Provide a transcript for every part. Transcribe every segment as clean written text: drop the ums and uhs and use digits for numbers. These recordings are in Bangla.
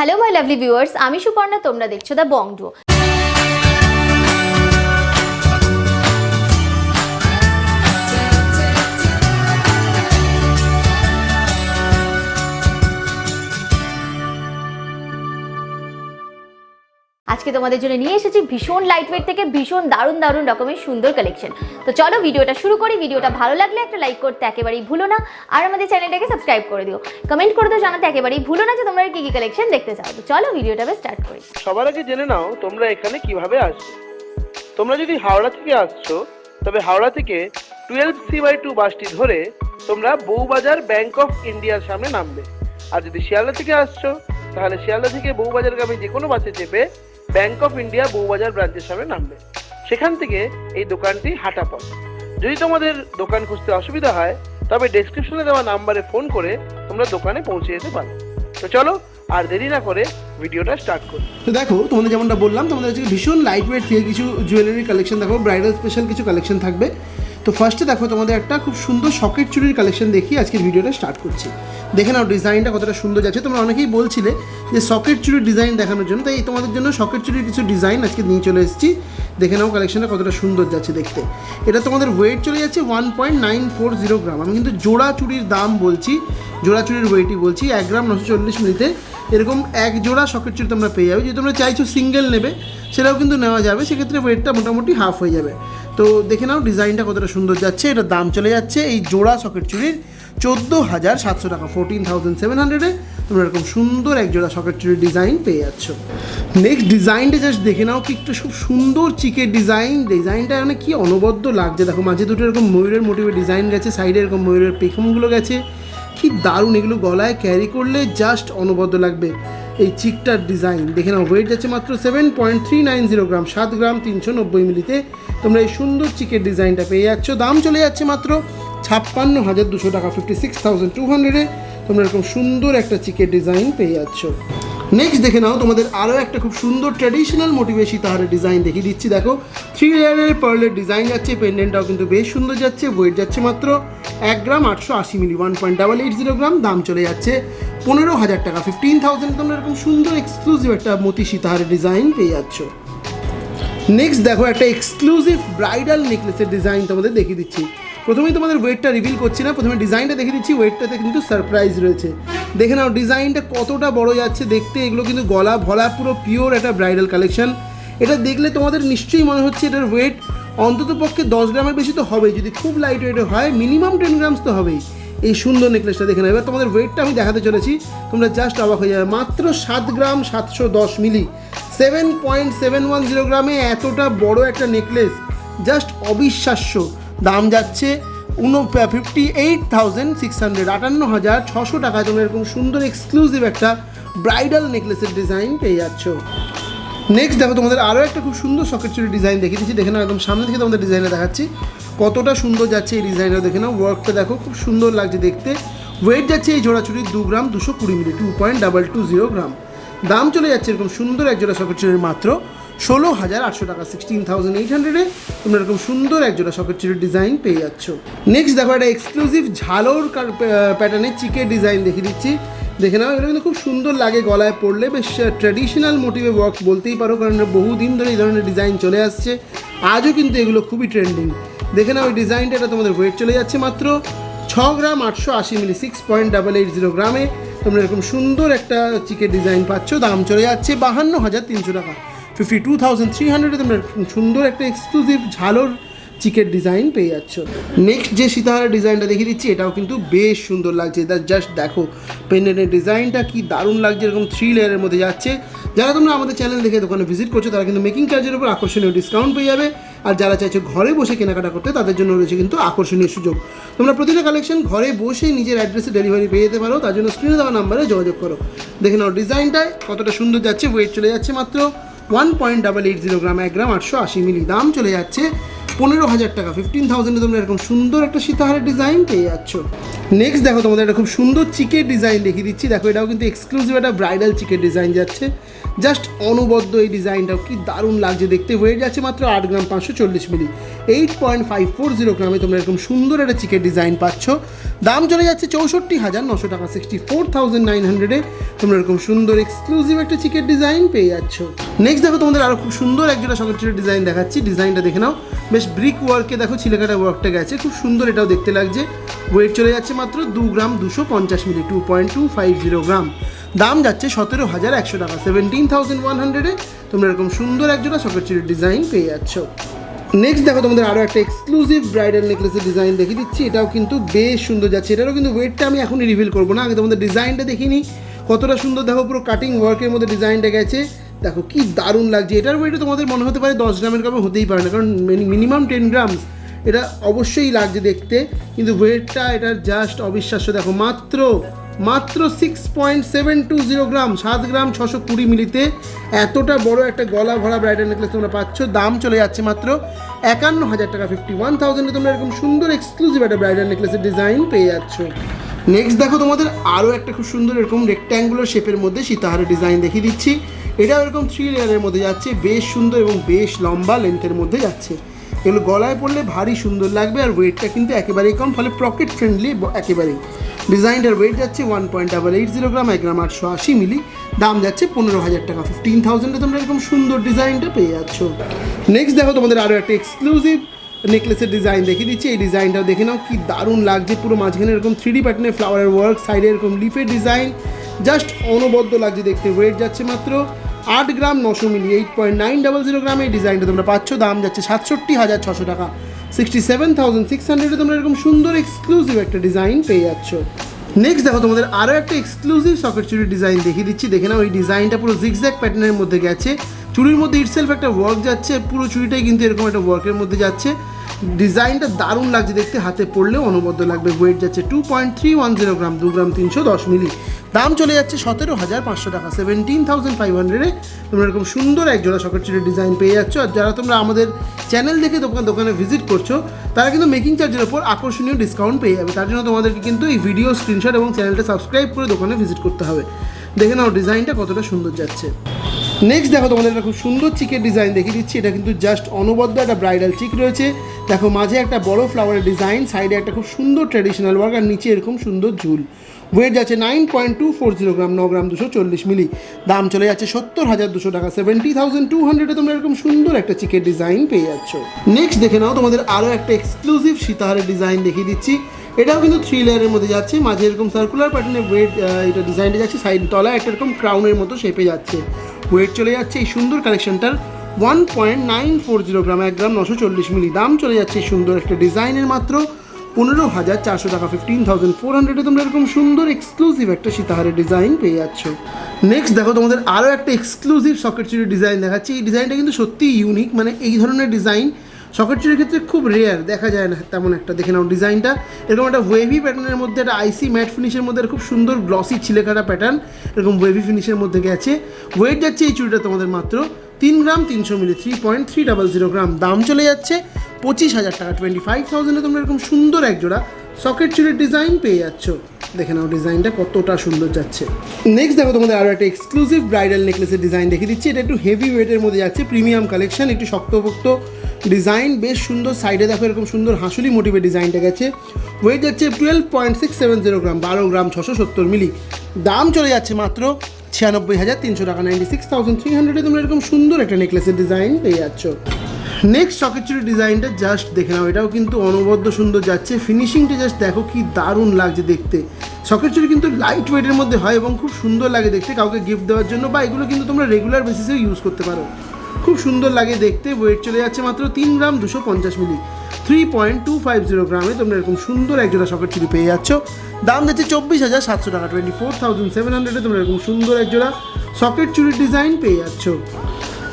হ্যালো মাই লাভলি ভিউয়ার্স, আমি সুপর্ণা, তোমরা দেখছো দ্য বং ডুও। আজকে তোমাদের জন্য নিয়ে এসেছি ভীষণ লাইটওয়েট থেকে ভীষণ দারুণ দারুণ রকমের সুন্দর কালেকশন। তো চলো ভিডিওটা শুরু করি। ভিডিওটা ভালো লাগলে একটা লাইক করতে একেবারেই ভুলো না, আর আমাদের চ্যানেলটাকে সাবস্ক্রাইব করে দিও। কমেন্ট করে তো জানাতে একেবারেই ভুলো না যে তোমরা কি কি কালেকশন দেখতে চাও। তো চলো ভিডিওটা স্টার্ট করি। সবার আগে জেনে নাও তোমরা এখানে কিভাবে আসবে। তোমরা যদি হাওড়া থেকে আসছো তবে হাওড়া থেকে 12C/2 বাসটি ধরে তোমরা বউবাজার ব্যাংক অফ ইন্ডিয়ার সামনে নামবে। আর যদি শিয়ালদা থেকে আসছো তাহলে শিয়ালদা থেকে বউবাজারগামী যে কোনো বাসে চেপে ব্যাংক অফ ইন্ডিয়া বউবাজার ব্রাঞ্চের সামনে নামবে। সেখান থেকে এই দোকানটি হাঁটা পথ। যদি তোমাদের দোকান খুঁজতে অসুবিধা হয় তবে ডেসক্রিপশনে দেওয়া নাম্বারে ফোন করে তোমরা দোকানে পৌঁছে যেতে পারো। তো চলো আর দেরি না করে ভিডিওটা স্টার্ট করি। তো দেখো, তোমাদের যেমনটা বললাম, তোমাদের আজকে ভীষণ লাইট ওয়েট থেকে কিছু জুয়েলারি কালেকশন দেখো, ব্রাইডাল স্পেশাল কিছু কালেকশন থাকবে। তো ফার্স্টে দেখো তোমাদের একটা খুব সুন্দর সকেট চুড়ির কালেকশন দেখি আজকের ভিডিওটা স্টার্ট করছি। দেখে নাও ডিজাইনটা কতটা সুন্দর যাচ্ছে। তোমরা অনেকেই বলছিলে যে সকেট চুড়ির ডিজাইন দেখানোর জন্য, তাই তোমাদের জন্য সকেট চুড়ির কিছু ডিজাইন আজকে নিয়ে চলে এসেছি। দেখে নাও কালেকশনটা কতটা সুন্দর যাচ্ছে দেখতে। এটা তোমাদের ওয়েট চলে যাচ্ছে 1.940 গ্রাম। আমি কিন্তু জোড়া চুড়ির দাম বলছি, জোড়া চুড়ির ওয়েটই বলছি। 1 গ্রাম 940 মিলিতে এরকম এক জোড়া সকেট চুড়ি তোমরা পেয়ে যাবে। যদি তোমরা চাইছো সিঙ্গেল নেবে সেটাও কিন্তু নেওয়া যাবে, সেক্ষেত্রে ওয়েটটা মোটামুটি হাফ হয়ে যাবে। তো দেখে নাও ডিজাইনটা কতটা সুন্দর যাচ্ছে। এটা দাম চলে যাচ্ছে এই জোড়া সকেট চুড়ির 14,700 টাকা, 14,700-এ তোমরা এরকম সুন্দর এক জোড়া সকেট চুড়ির ডিজাইন পেয়ে যাচ্ছ। নেক্সট ডিজাইনটা জাস্ট দেখে নাও, কি একটা খুব সুন্দর চিকের ডিজাইন। ডিজাইনটা মানে কি অনবদ্য লাগছে। দেখো মাঝে দুটো এরকম ময়ূরের মোটিভে ডিজাইন গেছে, সাইডে এরকম ময়ূরের পেখমগুলো গেছে, কি দারুণ। এগুলো গলায় ক্যারি করলে জাস্ট অনবদ্য লাগবে। এই চিকটার ডিজাইন দেখে নাও, ওয়েট যাচ্ছে মাত্র 7.390 গ্রাম, 7 গ্রাম 390 মিলিতে তোমরা এই সুন্দর চিকের ডিজাইনটা পেয়ে যাচ্ছ। দাম চলে যাচ্ছে মাত্র 56,200 টাকা, 56,200-এ তোমরা এরকম সুন্দর একটা চিকের ডিজাইন পেয়ে যাচ্ছ। নেক্সট দেখে নাও, তোমাদের আরও একটা খুব সুন্দর ট্র্যাডিশনাল মোটিভে সীতাহারের ডিজাইন দেখিয়ে দিচ্ছি। দেখো 3 লেয়ারের পার্লের ডিজাইন যাচ্ছে, পেন্ডেন্টটাও কিন্তু বেশ সুন্দর যাচ্ছে। ওয়েট যাচ্ছে মাত্র 1 গ্রাম 880 মিলি, 1.880 গ্রাম। দাম চলে যাচ্ছে 15,000 টাকা, 15,000। তোমরা এরকম সুন্দর এক্সক্লুসিভ একটা মতি সীতাহারের ডিজাইন পেয়ে যাচ্ছ। নেক্সট দেখো একটা এক্সক্লুসিভ ব্রাইডাল নেকলেসের ডিজাইন তোমাদের দেখিয়ে দিচ্ছি। প্রথমেই তোমাদের ওয়েটটা রিভিল করছি না, প্রথমে ডিজাইনটা দেখিয়ে দিচ্ছি। ওয়েটটাতে কিন্তু সারপ্রাইজ রয়েছে। দেখে নাও ডিজাইনটা কতটা বড় যাচ্ছে দেখতে। এগুলো কিন্তু গলা ভরা পুরো পিওর একটা ব্রাইডাল কালেকশন। এটা দেখলে তোমাদের নিশ্চয়ই মনে হচ্ছে এটার ওয়েট অন্তত পক্ষে 10 গ্রামের বেশি তো হবেই। যদি খুব লাইট ওয়েটে হয় মিনিমাম 10 গ্রামস তো হবেই। এই সুন্দর নেকলেসটা দেখে নাও। এবার তোমাদের ওয়েটটা আমি দেখাতে চলেছি, তোমরা জাস্ট অবাক হয়ে যাবে। মাত্র 7 গ্রাম 710 মিলি, 7.710 গ্রামে এতটা বড় একটা নেকলেস, জাস্ট অবিশ্বাস্য। দাম যাচ্ছে 58,600, 58,600 টাকায় তোমরা এরকম সুন্দর এক্সক্লুসিভ একটা ব্রাইডাল নেকলেসের ডিজাইন পেয়ে যাচ্ছ। নেক্সট দেখো তোমাদের আরও একটা খুব সুন্দর সকেট চুড়ির ডিজাইন দেখিয়ে দিচ্ছি। দেখে নাও একদম সামনে থেকে তোমাদের ডিজাইনটা দেখাচ্ছি, কতটা সুন্দর যাচ্ছে এই ডিজাইনটা। দেখে নাও ওয়ার্কটা দেখো, খুব সুন্দর লাগছে দেখতে। ওয়েট যাচ্ছে এই জোড়া চুড়ির 2 গ্রাম 220 মিলি, 2.220 গ্রাম। দাম চলে যাচ্ছে এরকম সুন্দর এক জোড়া সকেট চুড়ির মাত্র 16,800 টাকা, 16,800-এ তোমরা এরকম সুন্দর এক জোড়া সকেট চুড়ির ডিজাইন পেয়ে যাচ্ছ। নেক্সট দেখো একটা এক্সক্লুসিভ ঝালোর প্যাটার্নের চিকের ডিজাইন দেখিয়ে দিচ্ছি। দেখে নাও, এগুলো কিন্তু খুব সুন্দর লাগে গলায় পরলে, বেশ ট্র্যাডিশনাল মোটিভে ওয়ার্ক বলতেই পারো, কারণ বহুদিন ধরে এই ধরনের ডিজাইন চলে আসছে। আজও কিন্তু এগুলো খুবই ট্রেন্ডিং। দেখে নাও এই ডিজাইনটা, এটা তোমাদের ওয়েট চলে যাচ্ছে মাত্র 6 গ্রাম 880 মিলি, 6.880 গ্রামে তোমরা এরকম সুন্দর একটা চিকের ডিজাইন পাচ্ছ। দাম চলে যাচ্ছে 52,300 টাকা, 52,300-এ তোমরা সুন্দর একটা এক্সক্লুসিভ ঝালোর চিকের ডিজাইন পেয়ে যাচ্ছ। নেক্সট যে সীতাহারের ডিজাইনটা দেখিয়ে দিচ্ছি, এটাও কিন্তু বেশ সুন্দর লাগছে। এটা জাস্ট দেখো পেন্ডেন্টের ডিজাইনটা কি দারুণ লাগছে, এরকম 3 লেয়ারের মধ্যে যাচ্ছে। যারা তোমরা আমাদের চ্যানেল দেখে দোকানে ভিজিট করছো তারা কিন্তু মেকিং চার্জের উপর আকর্ষণীয় ডিসকাউন্ট পেয়ে যাবে। আর যারা চাইছো ঘরে বসে কেনাকাটা করতে তাদের জন্য রয়েছে কিন্তু আকর্ষণীয় সুযোগ। তোমরা প্রতিটা কালেকশন ঘরে বসে নিজের অ্যাড্রেসে ডেলিভারি পেয়ে যেতে পারো, তার জন্য স্ক্রিনে দেওয়া নাম্বারে যোগাযোগ করো। দেখে নাও ডিজাইনটায় কতটা সুন্দর যাচ্ছে। ওয়েট চলে যাচ্ছে মাত্র 1.880 গ্রাম, 1 গ্রাম 880 মিলি। দাম চলে যাচ্ছে 15,000 টাকা, 15,000-এ তোমরা এরকম সুন্দর একটা সীতাহারের ডিজাইন পেয়ে যাচ্ছ। নেক্সট দেখো তোমাদের একটা খুব সুন্দর চিকের ডিজাইন দেখিয়ে দিচ্ছি। দেখো এটাও কিন্তু এক্সক্লুসিভ একটা ব্রাইডাল চিকের ডিজাইন যাচ্ছে, জাস্ট অনবদ্য এই ডিজাইনটাও কি দারুণ লাগছে দেখতে। ওয়েট যাচ্ছে মাত্র 8 গ্রাম 540 মিলি, 8.540 গ্রামে তোমরা এরকম সুন্দর একটা চিকের ডিজাইন পাচ্ছ। দাম চলে যাচ্ছে 64,900 টাকা, 64,900-এ তোমরা এরকম সুন্দর এক্সক্লুসিভ একটা চিকের ডিজাইন পেয়ে যাচ্ছ। নেক্সট দেখো তোমাদের আরও খুব সুন্দর একজোড়া সকেটের ডিজাইন দেখাচ্ছি। ডিজাইনটা দেখে নাও, বেশ ব্রিক ওয়ার্কে দেখো ছিলেকাটা ওয়ার্কটা গেছে, খুব সুন্দর এটাও দেখতে লাগছে। ওয়েট চলে যাচ্ছে মাত্র 2 গ্রাম 250 মিলি, 2.250 গ্রাম। দাম যাচ্ছে 17,100 টাকা, 17,100-এ তোমরা এরকম সুন্দর একজোড়া সকেট চুরির ডিজাইন পেয়ে যাচ্ছ। নেক্সট দেখো তোমাদের আরও একটা এক্সক্লুসিভ ব্রাইডাল নেকলেসের ডিজাইন দেখিয়ে দিচ্ছি। এটাও কিন্তু বেশ সুন্দর যাচ্ছে। এটারও কিন্তু ওয়েটটা আমি এখনই রিভিল করবো না, আগে তোমাদের ডিজাইনটা দেখিয়ে নিই কতটা সুন্দর। দেখো পুরো কাটিং ওয়ার্কের মধ্যে ডিজাইনটা গেছে, দেখো কি দারুণ লাগছে। এটার ওয়েটে তোমাদের মনে হতে পারে 10 গ্রামের কমে হতেই পারে না, কারণ মিনিমাম 10 গ্রামস এটা অবশ্যই লাগছে দেখতে, কিন্তু ওয়েটটা এটার জাস্ট অবিশ্বাস্য। দেখো মাত্র 6.720 গ্রাম, 7 গ্রাম 620 মিলিতে এতটা বড় একটা গলা ভরা ব্রাইডাল নেকলেস তোমরা পাচ্ছ। দাম চলে যাচ্ছে মাত্র 51,000 টাকা, 51,000-এ তোমরা এরকম সুন্দর এক্সক্লুসিভ একটা ব্রাইডাল নেকলেসের ডিজাইন পেয়ে যাচ্ছ। নেক্সট দেখো তোমাদের আরও একটা খুব সুন্দর এরকম রেক্ট্যাঙ্গুলার শেপের মধ্যে সীতাহারের ডিজাইন দেখিয়ে দিচ্ছি। এটাও এরকম 3 লেয়ারের মধ্যে যাচ্ছে, বেশ সুন্দর এবং বেশ লম্বা লেন্থের মধ্যে যাচ্ছে। এগুলো গলায় পড়লে ভারী সুন্দর লাগবে, আর ওয়েটটা কিন্তু একেবারেই কম, ফলে পকেট ফ্রেন্ডলি একেবারেই। ডিজাইনটার ওয়েট যাচ্ছে 1.880 গ্রাম, 1 গ্রাম 880 মিলি। দাম যাচ্ছে 15,000 টাকা, 15,000-এ তোমরা এরকম সুন্দর ডিজাইনটা পেয়ে যাচ্ছ। নেক্সট দেখো তোমাদের আরও একটা এক্সক্লুসিভ নেকলেসের ডিজাইন দেখিয়ে দিচ্ছি। এই ডিজাইনটাও দেখে নাও কি দারুণ লাগছে, পুরো মাঝখানে এরকম 3D প্যাটার্নের ফ্লাওয়ারের ওয়ার্ক, সাইডে এরকম লিফের ডিজাইন, জাস্ট অনবদ্য লাগছে দেখতে। ওয়েট যাচ্ছে মাত্র 8 গ্রাম 900 মিলি, 8.900 গ্রামে এই ডিজাইনটা তোমরা পাচ্ছ। দাম যাচ্ছে 67,600 টাকা, 67,600-এ তোমরা এরকম সুন্দর এক্সক্লুসিভ একটা ডিজাইন পেয়ে যাচ্ছ। নেক্সট দেখো তোমাদের আরও একটা এক্সক্লুসিভ সকেট চুরির ডিজাইন দেখিয়ে দিচ্ছি। দেখে নাও এই ডিজাইনটা পুরো জিগজ্যাগ প্যাটার্নের মধ্যে গেছে, চুরির মধ্যে ইটসেলফ একটা ওয়ার্ক যাচ্ছে, পুরো চুরিটাই কিন্তু এরকম একটা ওয়ার্কের মধ্যে যাচ্ছে। ডিজাইনটা দারুণ লাগছে দেখতে, হাতে পড়লেও অনবদ্য লাগবে। ওয়েট যাচ্ছে 2.310 গ্রাম, 2 গ্রাম 310 মিলি। দাম চলে যাচ্ছে 17,500 টাকা, 17,500-এ তোমরা এরকম সুন্দর একজোড়া সকেট চুরির ডিজাইন পেয়ে যাচ্ছ। আর যারা তোমরা আমাদের চ্যানেল দেখে দোকানে ভিজিট করছো, তারা কিন্তু মেকিং চার্জের ওপর আকর্ষণীয় ডিসকাউন্ট পেয়ে যাবে। তার জন্য তোমাদেরকে কিন্তু এই ভিডিও স্ক্রিনশট এবং চ্যানেলটা সাবস্ক্রাইব করে দোকানে ভিজিট করতে হবে। দেখে নাও ডিজাইনটা কতটা সুন্দর যাচ্ছে। নেক্সট দেখো তোমাদের একটা খুব সুন্দর চিকের ডিজাইন দেখিয়ে দিচ্ছি। এটা কিন্তু জাস্ট অনবদ্য একটা ব্রাইডাল চিক রয়েছে। দেখো মাঝে একটা বড় ফ্লাওয়ারের ডিজাইন, সাইডে একটা খুব সুন্দর ট্র্যাডিশনাল ওয়ার্ক, আর নিচে এরকম সুন্দর ঝুল। ওয়েট যাচ্ছে 9.240 গ্রাম, 9 গ্রাম 240 মিলি। দাম চলে যাচ্ছে 70,200 টাকা, 70,200-এ তোমরা এরকম সুন্দর একটা চিকের ডিজাইন পেয়ে যাচ্ছ। নেক্সট দেখে নাও তোমাদের আরও একটা এক্সক্লুসিভ সীতাহারের ডিজাইন দেখিয়ে দিচ্ছি। এটাও কিন্তু 3 লেয়ারের মধ্যে যাচ্ছে, মাঝে এরকম সার্কুলার প্যাটার্নের ওয়েট এটা ডিজাইনটা যাচ্ছে, সাইড তলায় একটা এরকম ক্রাউনের মতো শেপে যাচ্ছে। ওয়েট চলে যাচ্ছে এই সুন্দর কালেকশনটার 1.940 গ্রাম, 1 গ্রাম 940 মিলি। দাম চলে যাচ্ছে এই সুন্দর একটা ডিজাইনের মাত্র 15,400 টাকা, 15,400-এ তোমরা এরকম সুন্দর এক্সক্লুসিভ একটা সীতাহারের ডিজাইন পেয়ে যাচ্ছ। নেক্সট দেখো তোমাদের আরও একটা এক্সক্লুসিভ সকেট চুরির ডিজাইন দেখাচ্ছি। এই ডিজাইনটা কিন্তু সত্যিই ইউনিক, মানে এই ধরনের ডিজাইন সকেট চুরির ক্ষেত্রে খুব রেয়ার, দেখা যায় না তেমন একটা। দেখে নাও ডিজাইনটা এরকম একটা ওয়েভি প্যাটার্নের মধ্যে, একটা আইসি ম্যাট ফিনিশের মধ্যে খুব সুন্দর গ্লসি ছিলেকাটা প্যাটার্ন এরকম ওয়েভি ফিনিশের মধ্যে গেছে। ওয়েট যাচ্ছে এই চুড়িটা তোমাদের মাত্র 3 গ্রাম 300 মিলি, 3.300 গ্রাম। দাম চলে যাচ্ছে 25,000 টাকা, 25,000-এ তোমরা এরকম সুন্দর একজোড়া সকেট চুরির ডিজাইন পেয়ে যাচ্ছ। দেখে নাও ডিজাইনটা কতটা সুন্দর যাচ্ছে। নেক্সট দেখো তোমাদের আরও একটা এক্সক্লুসিভ ব্রাইডাল নেকলেসের ডিজাইন দেখিয়ে দিচ্ছি। এটা একটু হেভি ওয়েটের মধ্যে যাচ্ছে, প্রিমিয়াম কালেকশন, একটু শক্তপোক্ত ডিজাইন, বেশ সুন্দর। সাইডে দেখো এরকম সুন্দর হাঁসুলি মোটিভের ডিজাইনটা গেছে। ওয়েট যাচ্ছে 12.670 গ্রাম, 12 গ্রাম 670 মিলি। দাম চলে যাচ্ছে মাত্র 96,300 টাকা, 96,300-এ তোমরা এরকম সুন্দর একটা নেকলেসের ডিজাইন পেয়ে যাচ্ছ। নেক্সট সকেট চুরির ডিজাইনটা জাস্ট দেখে নাও, এটাও কিন্তু অনবদ্য সুন্দর যাচ্ছে। ফিনিশিংটা জাস্ট দেখো কি দারুণ লাগছে দেখতে। সকেট চুরি কিন্তু লাইট ওয়েটের মধ্যে হয় এবং খুব সুন্দর লাগে দেখতে, কাউকে গিফট দেওয়ার জন্য, বা এগুলো কিন্তু তোমরা রেগুলার বেসিসেও ইউজ করতে পারো, খুব সুন্দর লাগে দেখতে। ওয়েট চলে যাচ্ছে মাত্র 3 গ্রাম 250 মিলি, 3.250 গ্রামে তোমরা এরকম সুন্দর একজোড়া সকেট চুরি পেয়ে যাচ্ছ। দাম যাচ্ছে 24,700 টাকা, 24,700-এ তোমরা এরকম সুন্দর একজোড়া সকেট চুরির ডিজাইন পেয়ে যাচ্ছ।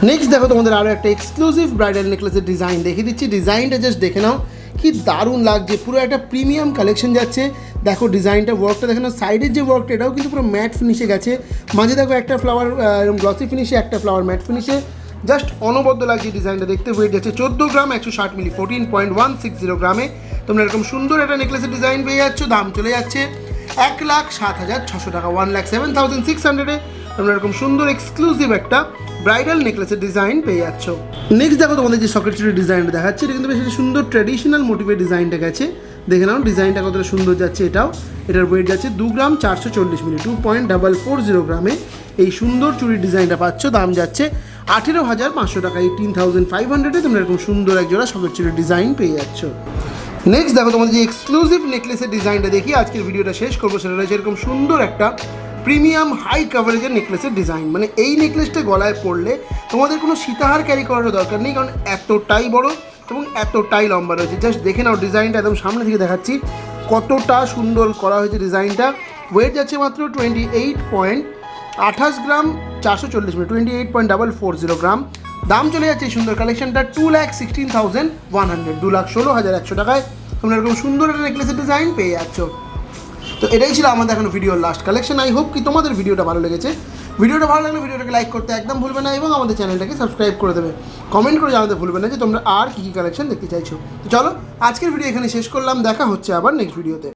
নেক্সট দেখো তোমাদের আরও একটা এক্সক্লুসিভ ব্রাইডাল নেকলেসের ডিজাইন দেখিয়ে দিচ্ছি। ডিজাইনটা জাস্ট দেখে নাও কি দারুণ লাগছে, পুরো একটা প্রিমিয়াম কালেকশন যাচ্ছে। দেখো ডিজাইনটা, ওয়ার্কটা দেখে নাও, সাইডের যে ওয়ার্কটা এটাও কিন্তু পুরো ম্যাট ফিনিশে গেছে। মাঝে দেখো একটা ফ্লাওয়ার এরকম গ্লসি ফিনিশে, একটা ফ্লাওয়ার ম্যাট ফিনিশে। জাস্ট অনবদ্য লাগছে ডিজাইনটা দেখতে। ওয়েট যাচ্ছে 14 গ্রাম, 160 মিলি, 14.160 গ্রামে তোমরা এরকম সুন্দর একটা নেকলেসের ডিজাইন পেয়ে যাচ্ছ। দাম চলে যাচ্ছে 1,07,600 টাকা, 1,07,600-এ তোমরা এরকম সুন্দর এক্সক্লুসিভ একটা ব্রাইডাল নেকলেসের ডিজাইন পেয়ে যাচ্ছ। নেক্সট দেখো তোমাদের যে সকেট চুরির ডিজাইনটা দেখাচ্ছে, এটা কিন্তু বেশ একটা সুন্দর ট্র্যাডিশনাল মোটিভের ডিজাইনটা গেছে। দেখে নাও ডিজাইনটা কতটা সুন্দর যাচ্ছে। এটার ওয়েট যাচ্ছে 2 গ্রাম 440 মিলি, 2.440 গ্রামে এই সুন্দর চুরির ডিজাইনটা পাচ্ছ। দাম যাচ্ছে 18,500 টাকা, 18,500-এ তোমরা এরকম সুন্দর এক জোড়া সকেট চুরির ডিজাইন পেয়ে যাচ্ছ। নেক্সট দেখো তোমাদের যে এক্সক্লুসিভ নেকলেসের ডিজাইনটা দেখি আজকের ভিডিওটা শেষ করবো, সেটা রয়েছে এরকম সুন্দর একটা প্রিমিয়াম হাই কাভারেজের নেকলেসের ডিজাইন। মানে এই নেকলেসটা গলায় পরলে তোমাদের কোনো সীতাহার ক্যারি করার দরকার নেই, কারণ এতটাই বড় এবং এতটাই লম্বা রয়েছে। জাস্ট দেখে নাও ডিজাইনটা, একদম সামনে থেকে দেখাচ্ছি কতটা সুন্দর করা হয়েছে ডিজাইনটা। ওয়েট যাচ্ছে মাত্র 28.28 গ্রাম, 440 মিলি, 28.440 গ্রাম। দাম চলে যাচ্ছে এই সুন্দর কালেকশনটা 2,16,100, 2,16,100 টাকায় তোমরা এরকম সুন্দর একটা নেকলেসের ডিজাইন পেয়ে যাচ্ছ। তো এটাই ছিল আমাদের এখন ভিডিওর লাস্ট কালেকশন। আই হোপ কি তোমাদের ভিডিওটা ভালো লেগেছে। ভিডিওটা ভালো লাগলে ভিডিওটাকে লাইক করতে একদম ভুলবে না এবং আমাদের চ্যানেলটাকে সাবস্ক্রাইব করে দেবে। কমেন্ট করে জানাতে ভুলবে না যে তোমরা আর কী কী কালেকশন দেখতে চাইছো। তো চলো আজকের ভিডিও এখানে শেষ করলাম, দেখা হচ্ছে আবার নেক্সট ভিডিওতে।